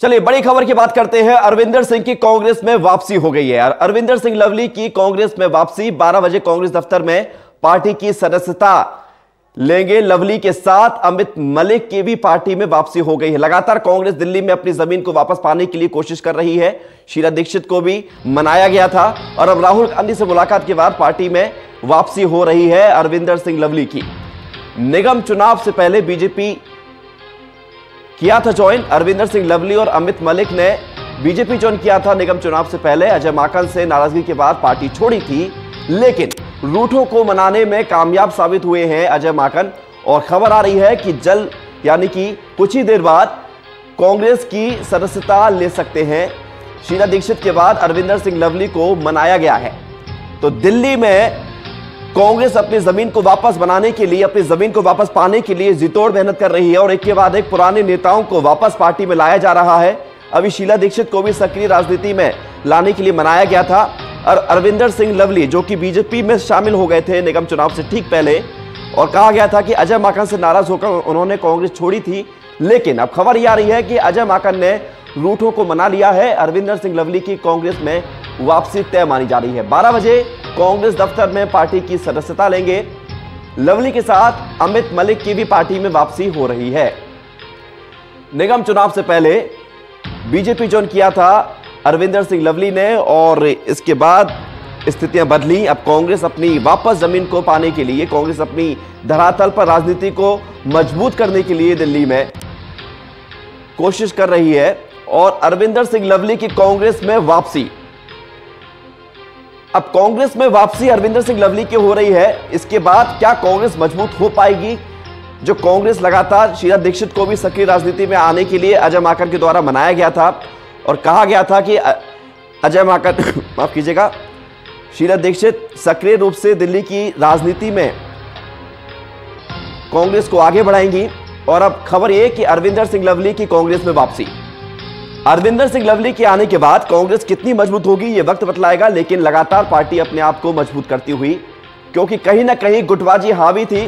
चलिए बड़ी खबर की बात करते हैं। अरविंदर सिंह की कांग्रेस में वापसी हो गई है। अरविंदर सिंह लवली की कांग्रेस में वापसी। 12 बजे कांग्रेस दफ्तर में पार्टी की सदस्यता लेंगे। लवली के साथ अमित मलिक की भी पार्टी में वापसी हो गई है। लगातार कांग्रेस दिल्ली में अपनी जमीन को वापस पाने के लिए कोशिश कर रही है। शीला दीक्षित को भी मनाया गया था और अब राहुल गांधी से मुलाकात के बाद पार्टी में वापसी हो रही है अरविंदर सिंह लवली की। निगम चुनाव से पहले बीजेपी किया था ज्वाइन। अरविंदर सिंह लवली और अमित मलिक ने बीजेपी ज्वाइन किया था निगम चुनाव से पहले। अजय माकन से नाराजगी के बाद पार्टी छोड़ी थी, लेकिन रूठों को मनाने में कामयाब साबित हुए हैं अजय माकन। और खबर आ रही है कि जल्द यानी कि कुछ ही देर बाद कांग्रेस की सदस्यता ले सकते हैं। शीला दीक्षित के बाद अरविंदर सिंह लवली को मनाया गया है। तो दिल्ली में कांग्रेस अपनी जमीन को वापस बनाने के लिए, अपनी जमीन को वापस पाने के लिए जीतोड़ मेहनत कर रही है और एक के बाद एक पुराने नेताओं को वापस पार्टी में लाया जा रहा है। अभी शीला दीक्षित को भी सक्रिय राजनीति में लाने के लिए मनाया गया था और अरविंदर सिंह लवली जो कि बीजेपी में शामिल हो गए थे निगम चुनाव से ठीक पहले, और कहा गया था कि अजय माकन से नाराज होकर उन्होंने कांग्रेस छोड़ी थी, लेकिन अब खबर यह आ रही है कि अजय माकन ने रूठों को मना लिया है। अरविंदर सिंह लवली की कांग्रेस में वापसी तय मानी जा रही है। 12 बजे कांग्रेस दफ्तर में पार्टी की सदस्यता लेंगे। लवली के साथ अमित मलिक की भी पार्टी में वापसी हो रही है। निगम चुनाव से पहले बीजेपी ज्वाइन किया था अरविंदर सिंह लवली ने और इसके बाद स्थितियां बदली। अब कांग्रेस अपनी वापस जमीन को पाने के लिए, कांग्रेस अपनी धरातल पर राजनीति को मजबूत करने के लिए दिल्ली में कोशिश कर रही है और अरविंदर सिंह लवली की कांग्रेस में वापसी। अब कांग्रेस में वापसी अरविंदर सिंह लवली की हो रही है, इसके बाद क्या कांग्रेस मजबूत हो पाएगी? जो कांग्रेस लगातार शीला दीक्षित को भी सक्रिय राजनीति में आने के लिए अजय माकन के द्वारा मनाया गया था और कहा गया था कि अजय माकन माफ कीजिएगा, शीला दीक्षित सक्रिय रूप से दिल्ली की राजनीति में कांग्रेस को आगे बढ़ाएंगी। और अब खबर यह कि अरविंदर सिंह लवली की कांग्रेस में वापसी। अरविंदर सिंह लवली के आने के बाद कांग्रेस कितनी मजबूत होगी यह वक्त बतलाएगा, लेकिन लगातार पार्टी अपने आप को मजबूत करती हुई, क्योंकि कहीं ना कहीं गुटबाजी हावी थी।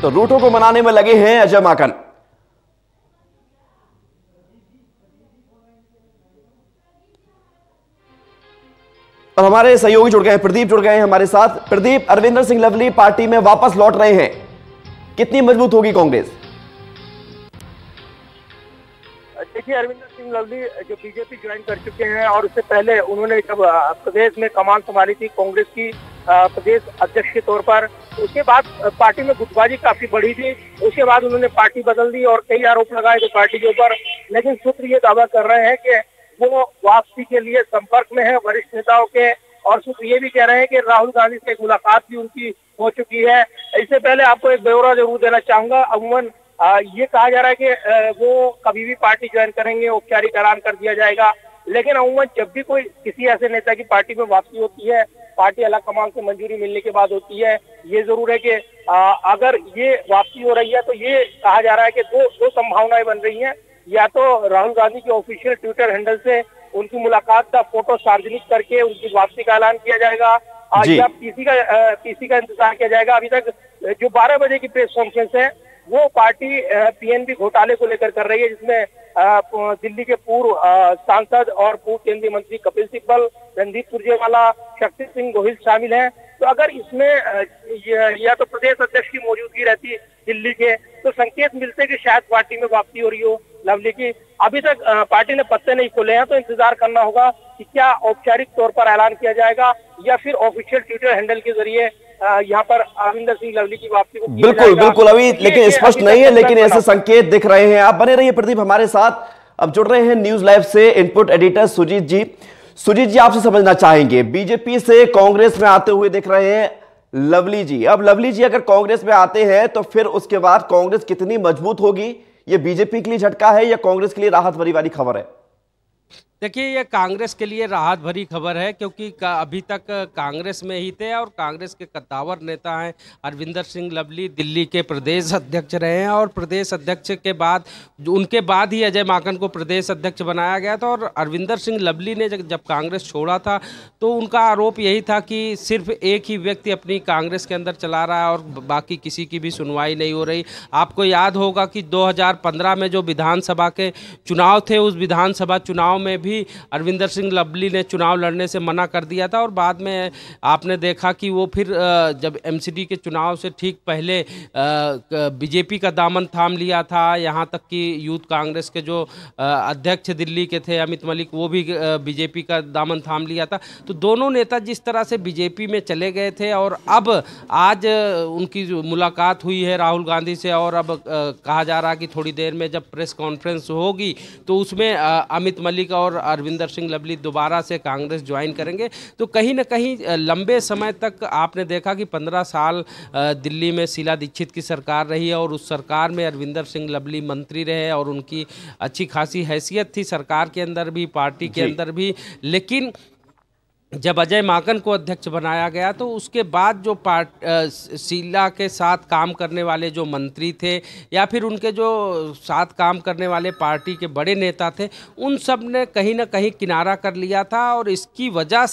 तो रूठों को मनाने में लगे हैं अजय माकन। अब हमारे सहयोगी जुड़ गए हैं, प्रदीप जुड़ गए हैं हमारे साथ। प्रदीप, अरविंदर सिंह लवली पार्टी में वापस लौट रहे हैं, कितनी मजबूत होगी कांग्रेस? देखिए, अरविंदर सिंह लवली जो बीजेपी ज्वाइन कर चुके हैं और उससे पहले उन्होंने जब प्रदेश में कमान संभाली थी कांग्रेस की प्रदेश अध्यक्ष के तौर पर, उसके बाद पार्टी में गुटबाजी काफी बढ़ी थी। उसके बाद उन्होंने पार्टी बदल दी और कई आरोप लगाए थे पार्टी के ऊपर, लेकिन सूत्र ये दावा कर रहे हैं कि वो वापसी के लिए संपर्क में है वरिष्ठ नेताओं के, और सूत्र ये भी कह रहे हैं कि राहुल गांधी से एक मुलाकात भी उनकी हो चुकी है। इससे पहले आपको एक ब्यौरा जरूर देना चाहूंगा। अमूमन ये कहा जा रहा है कि वो कभी भी पार्टी ज्वाइन करेंगे, औपचारिक ऐलान कर दिया जाएगा, लेकिन अमूमन जब भी कोई किसी ऐसे नेता की पार्टी में वापसी होती है, पार्टी अलग कमान से मंजूरी मिलने के बाद होती है। ये जरूर है कि अगर ये वापसी हो रही है तो ये कहा जा रहा है कि दो संभावनाएं बन रही हैं। या तो राहुल गांधी के ऑफिशियल ट्विटर हैंडल से उनकी मुलाकात का फोटो सार्वजनिक करके उनकी वापसी का ऐलान किया जाएगा, या पीसी का इंतजार किया जाएगा। अभी तक जो 12 बजे की प्रेस कॉन्फ्रेंस है वो पार्टी पीएनबी घोटाले को लेकर कर रही है, जिसमें दिल्ली के पूर्व सांसद और पूर्व केंद्रीय मंत्री कपिल सिब्बल, रणदीप सुरजेवाला, शक्ति सिंह गोहिल शामिल हैं। तो अगर इसमें या तो प्रदेश अध्यक्ष की मौजूदगी रहती दिल्ली के, तो संकेत मिलते कि शायद पार्टी में वापसी हो रही हो लवली की। अभी तक पार्टी ने पत्ते नहीं खोले हैं, तो इंतजार करना होगा कि क्या औपचारिक तौर पर ऐलान किया जाएगा या फिर ऑफिशियल ट्विटर हैंडल के जरिए यहाँ पर अरविंदर सिंह लवली की वापसी को बिल्कुल अभी लेकिन स्पष्ट नहीं है, लेकिन ऐसे संकेत दिख रहे हैं। आप बने रहिए प्रदीप हमारे साथ। अब जुड़ रहे हैं न्यूज लाइव से इनपुट एडिटर सुजीत जी। सुजीत जी, आपसे समझना चाहेंगे, बीजेपी से कांग्रेस में आते हुए दिख रहे हैं लवली जी। अब लवली जी अगर कांग्रेस में आते हैं तो फिर उसके बाद कांग्रेस कितनी मजबूत होगी? ये बीजेपी के लिए झटका है या कांग्रेस के लिए राहत भरी वाली खबर है? देखिए, ये कांग्रेस के लिए राहत भरी खबर है, क्योंकि अभी तक कांग्रेस में ही थे और कांग्रेस के कद्दावर नेता हैं अरविंदर सिंह लवली, दिल्ली के प्रदेश अध्यक्ष रहे हैं और प्रदेश अध्यक्ष के बाद उनके बाद ही अजय माकन को प्रदेश अध्यक्ष बनाया गया था। और अरविंदर सिंह लवली ने जब कांग्रेस छोड़ा था तो उनका आरोप यही था कि सिर्फ एक ही व्यक्ति अपनी कांग्रेस के अंदर चला रहा है और बाकी किसी की भी सुनवाई नहीं हो रही। आपको याद होगा कि 2015 में जो विधानसभा के चुनाव थे, उस विधानसभा चुनाव में भी अरविंदर सिंह लवली ने चुनाव लड़ने से मना कर दिया था और बाद में आपने देखा कि वो फिर जब एमसीडी के चुनाव से ठीक पहले बीजेपी का दामन थाम लिया था। यहाँ तक कि यूथ कांग्रेस के जो अध्यक्ष दिल्ली के थे अमित मलिक, वो भी बीजेपी का दामन थाम लिया था। तो दोनों नेता जिस तरह से बीजेपी में चले गए थे और अब आज उनकी मुलाकात हुई है राहुल गांधी से और अब कहा जा रहा है कि थोड़ी देर में जब प्रेस कॉन्फ्रेंस होगी तो उसमें अमित मलिक और अरविंदर सिंह लवली दोबारा से कांग्रेस ज्वाइन करेंगे। तो कहीं ना कहीं लंबे समय तक आपने देखा कि 15 साल दिल्ली में शीला दीक्षित की सरकार रही है और उस सरकार में अरविंदर सिंह लवली मंत्री रहे और उनकी अच्छी खासी हैसियत थी सरकार के अंदर भी, पार्टी के अंदर भी। लेकिन जब अजय माकन को अध्यक्ष बनाया गया तो उसके बाद जो शीला के साथ काम करने वाले जो मंत्री थे या फिर उनके जो साथ काम करने वाले पार्टी के बड़े नेता थे, उन सब ने कहीं ना कहीं किनारा कर लिया था और इसकी वजह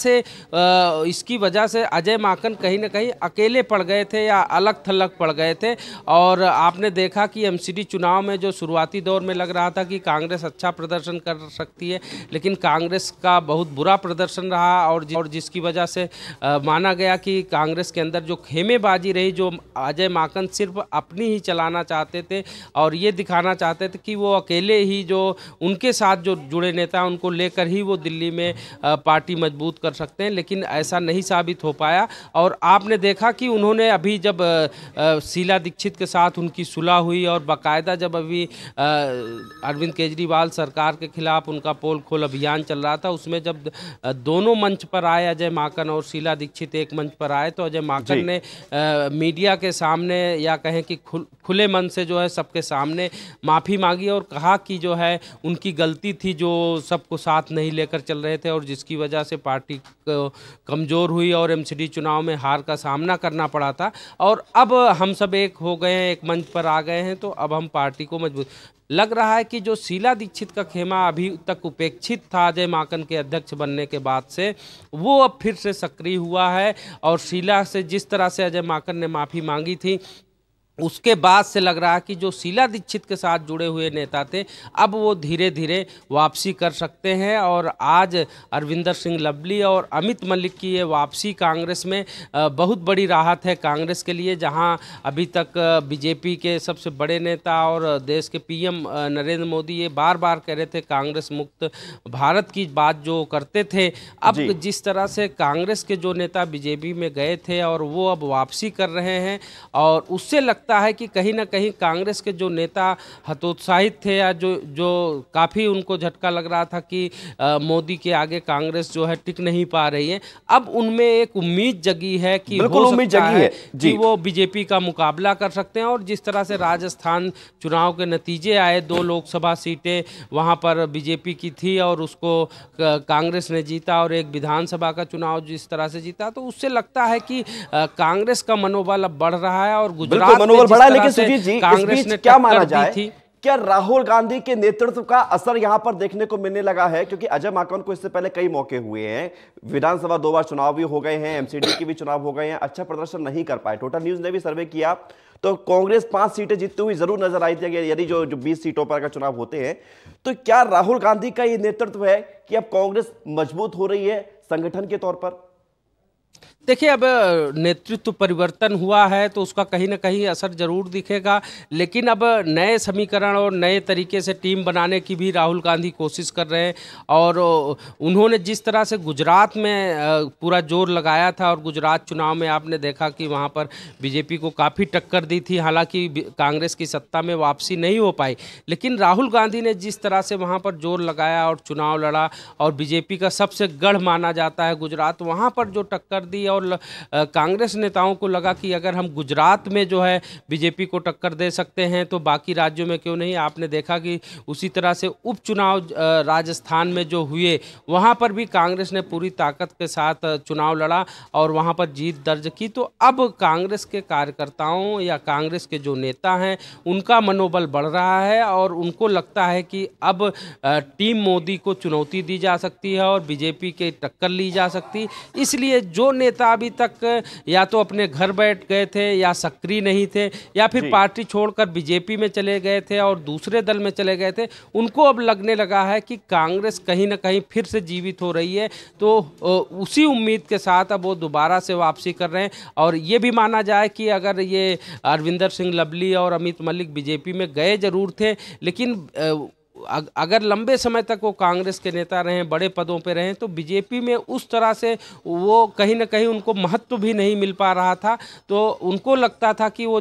से अजय माकन कहीं ना कहीं अकेले पड़ गए थे या अलग थलग पड़ गए थे। और आपने देखा कि एमसीडी चुनाव में जो शुरुआती दौर में लग रहा था कि कांग्रेस अच्छा प्रदर्शन कर सकती है, लेकिन कांग्रेस का बहुत बुरा प्रदर्शन रहा और जिसकी वजह से माना गया कि कांग्रेस के अंदर जो खेमेबाजी रही, जो अजय माकन सिर्फ अपनी ही चलाना चाहते थे और ये दिखाना चाहते थे कि वो अकेले ही जो उनके साथ जो जुड़े नेता हैं उनको लेकर ही वो दिल्ली में पार्टी मजबूत कर सकते हैं, लेकिन ऐसा नहीं साबित हो पाया। और आपने देखा कि उन्होंने अभी जब शीला दीक्षित के साथ उनकी सुलह हुई और बाकायदा जब अभी अरविंद केजरीवाल सरकार के खिलाफ उनका पोल खोल अभियान चल रहा था, उसमें जब दोनों मंच पर आए, अजय माकन और शीला दीक्षित एक मंच पर आए, तो अजय माकन ने मीडिया के सामने या कहें कि खुले मन से जो है सबके सामने माफ़ी मांगी और कहा कि जो है उनकी गलती थी जो सबको साथ नहीं लेकर चल रहे थे और जिसकी वजह से पार्टी कमज़ोर हुई और एमसीडी चुनाव में हार का सामना करना पड़ा था। और अब हम सब एक हो गए हैं, एक मंच पर आ गए हैं, तो अब हम पार्टी को मजबूत लग रहा है कि जो शीला दीक्षित का खेमा अभी तक उपेक्षित था अजय माकन के अध्यक्ष बनने के बाद से, वो अब फिर से सक्रिय हुआ है। और शीला से जिस तरह से अजय माकन ने माफ़ी मांगी थी, उसके बाद से लग रहा है कि जो शीला दीक्षित के साथ जुड़े हुए नेता थे अब वो धीरे धीरे वापसी कर सकते हैं। और आज अरविंदर सिंह लवली और अमित मलिक की ये वापसी कांग्रेस में बहुत बड़ी राहत है कांग्रेस के लिए, जहां अभी तक बीजेपी के सबसे बड़े नेता और देश के पीएम नरेंद्र मोदी ये बार बार कह रहे थे कांग्रेस मुक्त भारत की बात जो करते थे, अब जिस तरह से कांग्रेस के जो नेता बीजेपी में गए थे और वो अब वापसी कर रहे हैं, और उससे लगता है कि कहीं ना कहीं कांग्रेस के जो नेता हतोत्साहित थे या जो काफ़ी उनको झटका लग रहा था कि मोदी के आगे कांग्रेस जो है टिक नहीं पा रही है, अब उनमें एक उम्मीद जगी है कि हो सकता है कि वो बीजेपी का मुकाबला कर सकते हैं। और जिस तरह से राजस्थान चुनाव के नतीजे आए, 2 लोकसभा सीटें वहां पर बीजेपी की थी और उसको कांग्रेस ने जीता, और एक विधानसभा का चुनाव जिस तरह से जीता, तो उससे लगता है कि कांग्रेस का मनोबल अब बढ़ रहा है। और गुजरात मनोबल बढ़ा, लेकिन सुजीत जी कांग्रेस ने क्या माना जाए, क्या राहुल गांधी के नेतृत्व का असर यहां पर देखने को मिलने लगा है? क्योंकि अजय माकन को इससे पहले कई मौके हुए हैं, विधानसभा 2 बार चुनाव भी हो गए हैं, एमसीडी के भी चुनाव हो गए हैं, अच्छा प्रदर्शन नहीं कर पाए। टोटल न्यूज ने भी सर्वे किया तो कांग्रेस 5 सीटें जीतती हुई जरूर नजर आई थी यदि जो 20 सीटों पर का चुनाव होते हैं। तो क्या राहुल गांधी का ये नेतृत्व है कि अब कांग्रेस मजबूत हो रही है संगठन के तौर पर? देखिए, अब नेतृत्व परिवर्तन हुआ है तो उसका कहीं ना कहीं असर जरूर दिखेगा, लेकिन अब नए समीकरण और नए तरीके से टीम बनाने की भी राहुल गांधी कोशिश कर रहे हैं। और उन्होंने जिस तरह से गुजरात में पूरा जोर लगाया था, और गुजरात चुनाव में आपने देखा कि वहां पर बीजेपी को काफ़ी टक्कर दी थी, हालांकि कांग्रेस की सत्ता में वापसी नहीं हो पाई, लेकिन राहुल गांधी ने जिस तरह से वहां पर जोर लगाया और चुनाव लड़ा, और बीजेपी का सबसे गढ़ माना जाता है गुजरात, वहाँ पर जो टक्कर दी और कांग्रेस नेताओं को लगा कि अगर हम गुजरात में जो है बीजेपी को टक्कर दे सकते हैं तो बाकी राज्यों में क्यों नहीं। आपने देखा कि उसी तरह से उपचुनाव राजस्थान में जो हुए वहाँ पर भी कांग्रेस ने पूरी ताकत के साथ चुनाव लड़ा और वहाँ पर जीत दर्ज की। तो अब कांग्रेस के कार्यकर्ताओं या कांग्रेस के जो नेता हैं उनका मनोबल बढ़ रहा है और उनको लगता है कि अब टीम मोदी को चुनौती दी जा सकती है और बीजेपी के टक्कर ली जा सकती। इसलिए जो नेता अभी तक या तो अपने घर बैठ गए थे या सक्रिय नहीं थे या फिर पार्टी छोड़कर बीजेपी में चले गए थे और दूसरे दल में चले गए थे, उनको अब लगने लगा है कि कांग्रेस कहीं ना कहीं फिर से जीवित हो रही है। तो उसी उम्मीद के साथ अब वो दोबारा से वापसी कर रहे हैं। और ये भी माना जाए कि अगर ये अरविंदर सिंह लवली और अमित मलिक बीजेपी में गए जरूर थे, लेकिन अगर लंबे समय तक वो कांग्रेस के नेता रहे, बड़े पदों पे रहे, तो बीजेपी में उस तरह से वो कहीं ना कहीं उनको महत्व भी नहीं मिल पा रहा था। तो उनको लगता था कि वो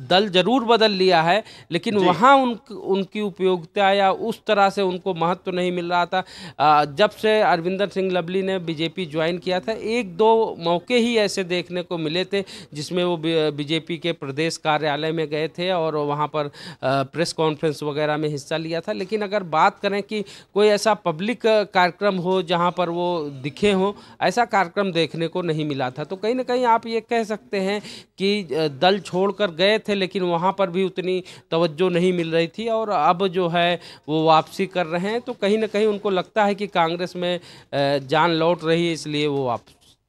दल जरूर बदल लिया है लेकिन वहाँ उनकी उपयोगिता या उस तरह से उनको महत्व नहीं मिल रहा था। जब से अरविंदर सिंह लवली ने बीजेपी ज्वाइन किया था, एक दो मौके ही ऐसे देखने को मिले थे जिसमें वो बीजेपी के प्रदेश कार्यालय में गए थे और वहाँ पर प्रेस कॉन्फ्रेंस वगैरह में हिस्सा लिया था। लेकिन अगर बात करें कि कोई ऐसा पब्लिक कार्यक्रम हो जहां पर वो दिखे हों, ऐसा कार्यक्रम देखने को नहीं मिला था। तो कहीं ना कहीं आप ये कह सकते हैं कि दल छोड़कर गए थे लेकिन वहां पर भी उतनी तवज्जो नहीं मिल रही थी और अब जो है वो वापसी कर रहे हैं। तो कहीं ना कहीं उनको लगता है कि कांग्रेस में जान लौट रही है, इसलिए वो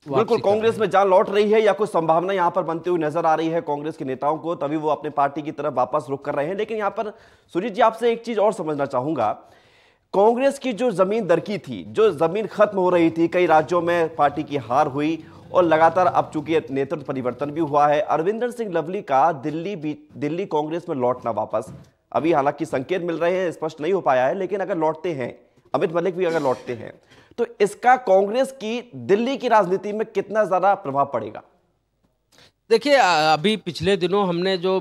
बिल्कुल कांग्रेस में जान लौट रही है या कुछ संभावना यहां पर बनती हुई नजर आ रही है कांग्रेस के नेताओं को, तभी वो अपने पार्टी की तरफ वापस रुख कर रहे हैं। लेकिन यहां पर सुजीत जी आपसे एक चीज और समझना चाहूंगा, कांग्रेस की जो जमीन दरकी थी, जो जमीन खत्म हो रही थी, कई राज्यों में पार्टी की हार हुई और लगातार अब चूंकि नेतृत्व परिवर्तन भी हुआ है, अरविंदर सिंह लवली का दिल्ली कांग्रेस में लौटना वापस, अभी हालांकि संकेत मिल रहे हैं, स्पष्ट नहीं हो पाया है, लेकिन अगर लौटते हैं, अमित मलिक भी अगर लौटते हैं, तो इसका कांग्रेस की दिल्ली की राजनीति में कितना ज्यादा प्रभाव पड़ेगा? देखिए, अभी पिछले दिनों हमने जो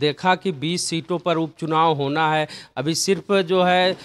देखा कि 20 सीटों पर उपचुनाव होना है। अभी सिर्फ जो है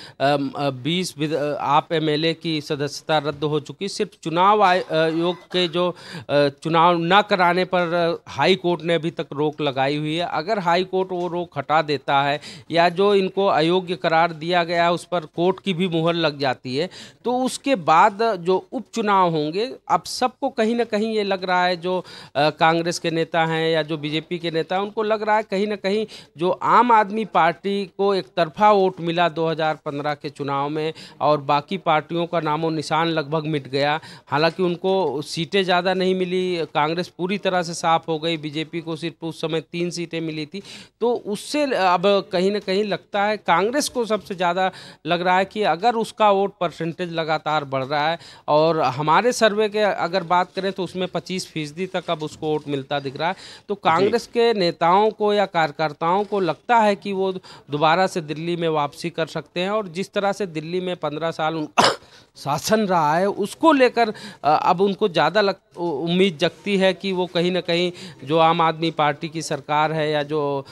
20 आप एमएलए की सदस्यता रद्द हो चुकी। सिर्फ चुनाव आयोग के जो चुनाव न कराने पर हाई कोर्ट ने अभी तक रोक लगाई हुई है। अगर हाई कोर्ट वो रोक हटा देता है या जो इनको अयोग्य करार दिया गया है उस पर कोर्ट की भी मुहर लग जाती है, तो उसके बाद जो उपचुनाव होंगे, अब सबको कहीं ना कहीं ये लग रहा है, जो कांग्रेस के नेता हैं या जो बीजेपी के नेता हैं, उनको लग रहा है कहीं ना कहीं जो आम आदमी पार्टी को एक तरफा वोट मिला 2015 के चुनाव में और बाकी पार्टियों का नामो निशान लगभग मिट गया। हालांकि उनको सीटें ज़्यादा नहीं मिली, कांग्रेस पूरी तरह से साफ हो गई, बीजेपी को सिर्फ उस समय 3 सीटें मिली थी। तो उससे अब कहीं ना कहीं लगता है कांग्रेस को सबसे ज़्यादा लग रहा है कि अगर उसका वोट परसेंटेज लगातार बढ़ रहा है और हमारे सर्वे के अगर बात करें तो उसमें 25% तक अब उसको वोट मिलता दिख रहा है, तो कांग्रेस के नेताओं को या कार्यकर्ताओं को लगता है कि वो दोबारा से दिल्ली में वापसी कर सकते हैं। और जिस तरह से दिल्ली में 15 साल उनका शासन रहा है, उसको लेकर अब उनको ज़्यादा उम्मीद जगती है कि वो कहीं ना कहीं जो आम आदमी पार्टी की सरकार है या जो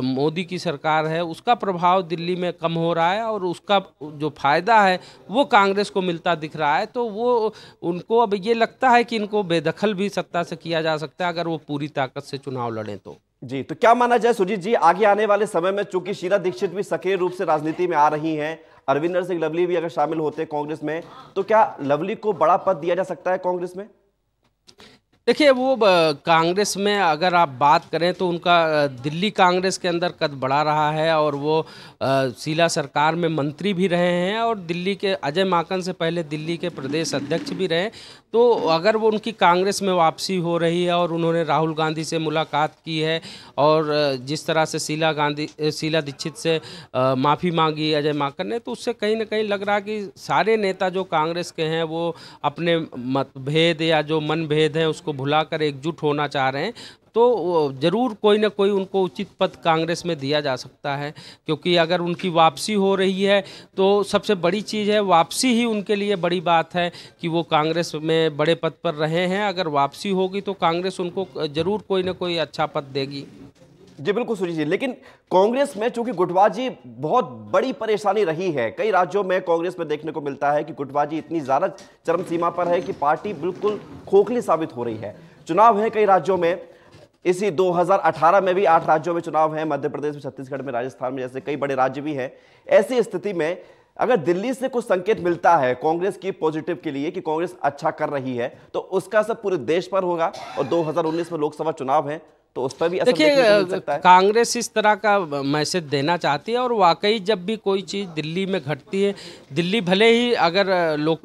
मोदी की सरकार है, उसका प्रभाव दिल्ली में कम हो रहा है और उसका जो फायदा है वो कांग्रेस को मिलता दिख रहा है। तो वो उनको अब ये लगता है कि इनको बेदखल भी सत्ता से किया जा सकता है अगर वो पूरी ताकत से चुनाव लड़ें तो। जी, तो क्या माना जाए सुजीत जी, आगे आने वाले समय में चूंकि शीला दीक्षित भी सक्रिय रूप से राजनीति में आ रही हैं, अरविंदर सिंह लवली भी अगर शामिल होते हैं कांग्रेस में, तो क्या लवली को बड़ा पद दिया जा सकता है कांग्रेस में? देखिए, वो कांग्रेस में अगर आप बात करें तो उनका दिल्ली कांग्रेस के अंदर कद बढ़ा रहा है और वो शीला सरकार में मंत्री भी रहे हैं और दिल्ली के अजय माकन से पहले दिल्ली के प्रदेश अध्यक्ष भी रहे। तो अगर वो उनकी कांग्रेस में वापसी हो रही है और उन्होंने राहुल गांधी से मुलाकात की है और जिस तरह से शीला दीक्षित से माफ़ी मांगी अजय माकन ने, तो उससे कहीं ना कहीं लग रहा है कि सारे नेता जो कांग्रेस के हैं वो अपने मतभेद या जो मनभेद हैं उसको भुलाकर एकजुट होना चाह रहे हैं। तो ज़रूर कोई ना कोई उनको उचित पद कांग्रेस में दिया जा सकता है, क्योंकि अगर उनकी वापसी हो रही है तो सबसे बड़ी चीज़ है, वापसी ही उनके लिए बड़ी बात है कि वो कांग्रेस में बड़े पद पर रहे हैं। अगर वापसी होगी तो कांग्रेस उनको ज़रूर कोई ना कोई अच्छा पद देगी। जी बिल्कुल सुजीत जी, लेकिन कांग्रेस में चूंकि गुटबाजी बहुत बड़ी परेशानी रही है, कई राज्यों में कांग्रेस में देखने को मिलता है कि गुटबाजी इतनी ज्यादा चरम सीमा पर है कि पार्टी बिल्कुल खोखली साबित हो रही है। चुनाव है कई राज्यों में, इसी 2018 में भी 8 राज्यों में चुनाव है, मध्य प्रदेश में, छत्तीसगढ़ में, राजस्थान में, जैसे कई बड़े राज्य भी हैं। ऐसी स्थिति में अगर दिल्ली से कुछ संकेत मिलता है कांग्रेस की पॉजिटिव के लिए कि कांग्रेस अच्छा कर रही है, तो उसका असर पूरे देश पर होगा। और 2019 में लोकसभा चुनाव है, तो उस पर भी असर देखने को मिल सकता है। कांग्रेस इस तरह का मैसेज देना चाहती है और वाकई जब भी कोई चीज़ दिल्ली में घटती है, दिल्ली भले ही अगर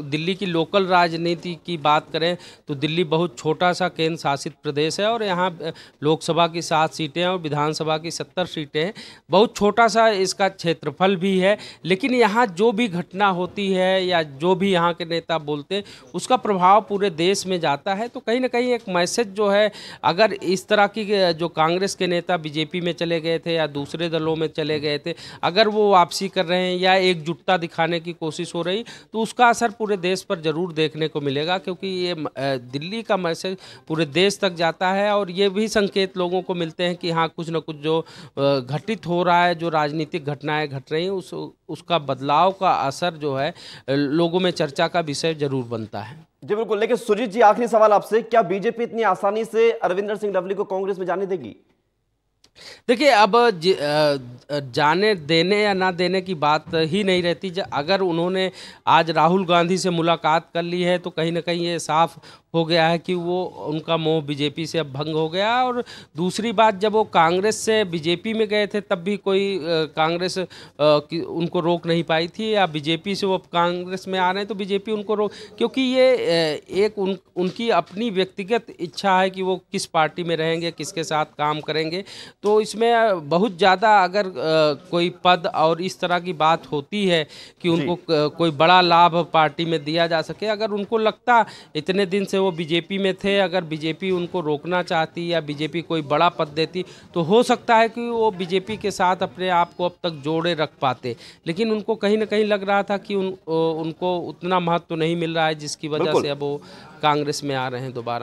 दिल्ली की लोकल राजनीति की बात करें तो दिल्ली बहुत छोटा सा केंद्र शासित प्रदेश है और यहाँ लोकसभा की 7 सीटें और विधानसभा की 70 सीटें हैं। बहुत छोटा सा इसका क्षेत्रफल भी है, लेकिन यहाँ जो भी घटना होती है या जो भी यहाँ के नेता बोलते हैं उसका प्रभाव पूरे देश में जाता है। तो कहीं ना कहीं एक मैसेज जो है, अगर इस तरह की जो कांग्रेस के नेता बीजेपी में चले गए थे या दूसरे दलों में चले गए थे, अगर वो वापसी कर रहे हैं या एकजुटता दिखाने की कोशिश हो रही, तो उसका असर पूरे देश पर जरूर देखने को मिलेगा, क्योंकि ये दिल्ली का मैसेज पूरे देश तक जाता है और ये भी संकेत लोगों को मिलते हैं कि हाँ कुछ न कुछ जो घटित हो रहा है, जो राजनीतिक घटनाएं घट रही हैं, उसका बदलाव का असर जो है लोगों में चर्चा का विषय जरूर बनता है। जी बिल्कुल, लेकिन सुजीत जी आखिरी सवाल आपसे, क्या बीजेपी इतनी आसानी से अरविंदर सिंह लवली को कांग्रेस में जाने देगी? देखिए, अब जाने देने या ना देने की बात ही नहीं रहती। अगर उन्होंने आज राहुल गांधी से मुलाकात कर ली है तो कहीं ना कहीं ये साफ हो गया है कि वो उनका मोह बीजेपी से अब भंग हो गया। और दूसरी बात, जब वो कांग्रेस से बीजेपी में गए थे तब भी कोई कांग्रेस उनको रोक नहीं पाई थी, या बीजेपी से वो कांग्रेस में आ रहे हैं तो बीजेपी उनको रोक, क्योंकि ये एक उनकी अपनी व्यक्तिगत इच्छा है कि वो किस पार्टी में रहेंगे, किसके साथ काम करेंगे। तो इसमें बहुत ज़्यादा अगर कोई पद और इस तरह की बात होती है कि उनको कोई बड़ा लाभ पार्टी में दिया जा सके, अगर उनको लगता इतने दिन से वो बीजेपी में थे, अगर बीजेपी उनको रोकना चाहती या बीजेपी कोई बड़ा पद देती तो हो सकता है कि वो बीजेपी के साथ अपने आप को अब तक जोड़े रख पाते। लेकिन उनको कहीं ना कहीं लग रहा था कि उनको उतना महत्व नहीं मिल रहा है, जिसकी वजह से अब वो कांग्रेस में आ रहे हैं दोबारा।